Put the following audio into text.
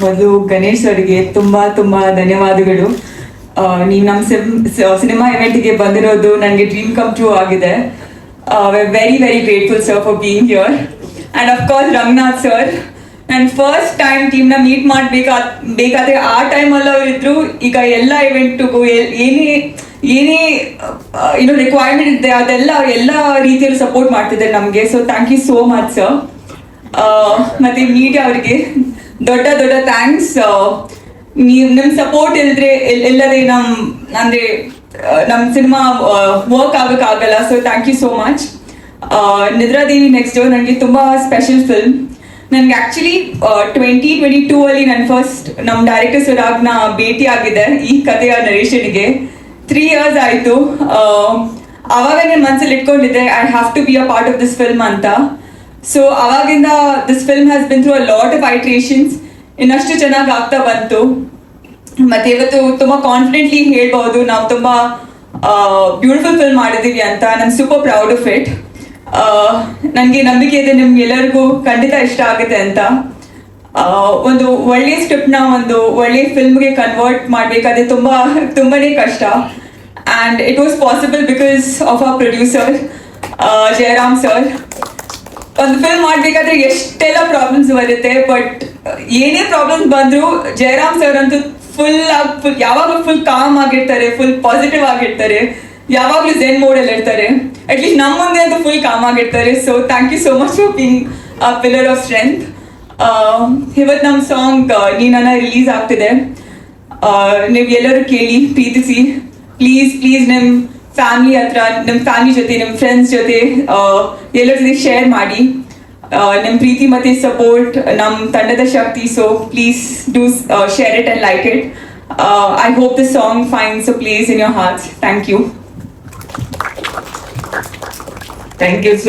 ಮೊದಲು ಗಣೇಶ್ ಅವರಿಗೆ ತುಂಬಾ ತುಂಬಾ ಧನ್ಯವಾದಗಳು. ನೀವು ನಮ್ಮ ಸಿನಿಮಾ ಇವೆಂಟ್ಗೆ ಬಂದಿರೋದು ನನಗೆ ಡ್ರೀಮ್ ಕಮ್ ಟ್ರೂ ಆಗಿದೆ. Very very grateful sir for being here. And of course Ranganath sir, ನಾನು ಫಸ್ಟ್ ಟೈಮ್ ಟೀಮ್ನ ಮೀಟ್ ಮಾಡಬೇಕಾದ್ರೆ ಆ ಟೈಮಲ್ಲಿ ಅವರಿದ್ರು. ಈಗ ಎಲ್ಲ ಇವೆಂಟ್ಗೂ ಏನೇ ಏನೇ ರಿಕ್ವೈರ್ಮೆಂಟ್ ಇದೆ ಅದೆಲ್ಲ ಎಲ್ಲ ರೀತಿಯಲ್ಲಿ ಸಪೋರ್ಟ್ ಮಾಡ್ತಿದ್ದಾರೆ ನಮಗೆ. So thank you so much sir. ಮತ್ತೆ ಮೀಡಿಯಾ ಅವರಿಗೆ ದೊಡ್ಡ ದೊಡ್ಡ ಥ್ಯಾಂಕ್ಸ್. ನಿಮ್ಮ ಸಪೋರ್ಟ್ ಇಲ್ಲದೆ ನಮ್ಮ ಸಿನಿಮಾ ವರ್ಕ್ ಆಗೋಕ್ಕಾಗಲ್ಲ. So thank you so much. Nidradevi next door ನನಗೆ ತುಂಬ ಸ್ಪೆಷಲ್ ಫಿಲ್ಮ್. ನನಗೆ ಆ್ಯಕ್ಚುಲಿ 2022 ಅಲ್ಲಿ ನನ್ನ ಫಸ್ಟ್ ನಮ್ಮ ಡೈರೆಕ್ಟರ್ ಸುರಾಗ್ನ ಭೇಟಿ ಆಗಿದೆ ಈ ಕಥೆಯ ನರೇಶನ್ಗೆ. 3 years ಆಯಿತು. ಆವಾಗ ನನ್ನ ಮನಸ್ಸಲ್ಲಿ ಇಟ್ಕೊಂಡಿದ್ದೆ I have to be a part of this film ಅಂತ. ಸೊ ಅವಾಗಿಂದ this film has been through a lot of iterations. ಇನ್ನಷ್ಟು ಚೆನ್ನಾಗಿ ಆಗ್ತಾ ಬಂತು. ಮತ್ತೆ ಇವತ್ತು ತುಂಬ ಕಾನ್ಫಿಡೆಂಟ್ಲಿ ಹೇಳ್ಬೋದು ನಾವು ತುಂಬ ಬ್ಯೂಟಿಫುಲ್ ಫಿಲ್ಮ್ ಮಾಡಿದ್ದೀವಿ ಅಂತ. I am super proud of it. ನನಗೆ ನಂಬಿಕೆ ಇದೆ ನಿಮ್ಗೆಲ್ಲರಿಗೂ ಖಂಡಿತ ಇಷ್ಟ ಆಗುತ್ತೆ ಅಂತ. ಒಂದು ಒಳ್ಳೆಯ ಸ್ಕ್ರಿಪ್ಟ್ನ ಒಂದು ಒಳ್ಳೆಯ ಫಿಲ್ಮ್ಗೆ ಕನ್ವರ್ಟ್ ಮಾಡಬೇಕಾದ್ರೆ ತುಂಬಾನೇ ಕಷ್ಟ. And it was possible because of our producer Jayaram sir. ಒಂದು ಫಿಲ್ಮ್ ಮಾಡಬೇಕಾದ್ರೆ ಎಷ್ಟೆಲ್ಲ ಪ್ರಾಬ್ಲಮ್ಸ್ ಬರುತ್ತೆ, ಬಟ್ ಏನೇ ಪ್ರಾಬ್ಲಮ್ಸ್ ಬಂದರೂ ಜಯರಾಮ್ ಸರ್ ಅಂತೂ ಯಾವಾಗಲೂ ಫುಲ್ ಕಾಮ್ ಆಗಿರ್ತಾರೆ, ಫುಲ್ ಪಾಸಿಟಿವ್ ಆಗಿರ್ತಾರೆ, ಯಾವಾಗಲೂ ಝೆನ್ ಮೋಡಲ್ಲಿ ಇರ್ತಾರೆ. ಅಟ್ಲೀಸ್ಟ್ ನಮ್ಮ ಮುಂದೆ ಅಂತೂ ಫುಲ್ ಕಾಮ್ ಆಗಿರ್ತಾರೆ. So thank you so much for being a pillar of strength. ಇವತ್ತು ನಮ್ಮ ಸಾಂಗ್ ನೀನನ್ನ ರಿಲೀಸ್ ಆಗ್ತಿದೆ. ನೀವು ಎಲ್ಲರೂ ಕೇಳಿ ಪ್ರೀತಿಸಿ. ಪ್ಲೀಸ್ ಪ್ಲೀಸ್ ನಿಮ್ಮ ಫ್ಯಾಮಿಲಿ ಹತ್ರ, ನಿಮ್ಮ ಫ್ಯಾಮಿಲಿ ಜೊತೆ, ನಿಮ್ಮ ಫ್ರೆಂಡ್ಸ್ ಜೊತೆ ಎಲ್ಲರ ಜೊತೆ ಶೇರ್ ಮಾಡಿ. ನಿಮ್ಮ ಪ್ರೀತಿ ಮತ್ತು ಸಪೋರ್ಟ್ ನಮ್ಮ ತಂಡದ ಶಕ್ತಿ. So please do share it and like it. I hope this song finds a place in your hearts. Thank you. Thank you so